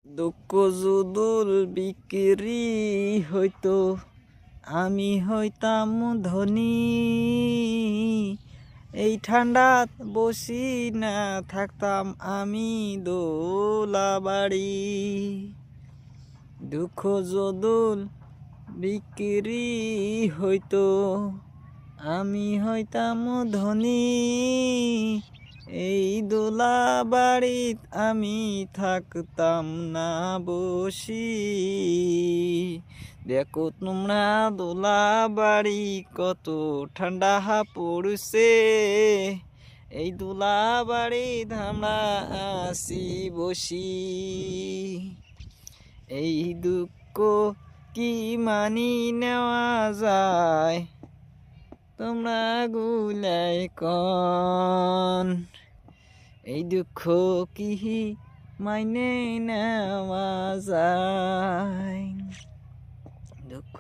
দুঃখ যদুল বিক্রি হইতো আমি হইতাম ধনী। এই ঠান্ডাত বসি না থাকতাম আমি দোলা বাড়ি। দুঃখ যদুল বিক্রি হইতো আমি হইতাম ধনী। এই দোলা বাড়িত আমি থাকতাম না বসি। দেখো তোমরা দোলা বাড়ি কত ঠান্ডা পড়ছে। এই দোলা বাড়িত আমরা আসি বসি। এই দুঃখ কি মানি নেওয়া যায় তোমরা গুলাই কন। এই দুঃখ কি মাইনে নেওয়া যায়? দুঃখ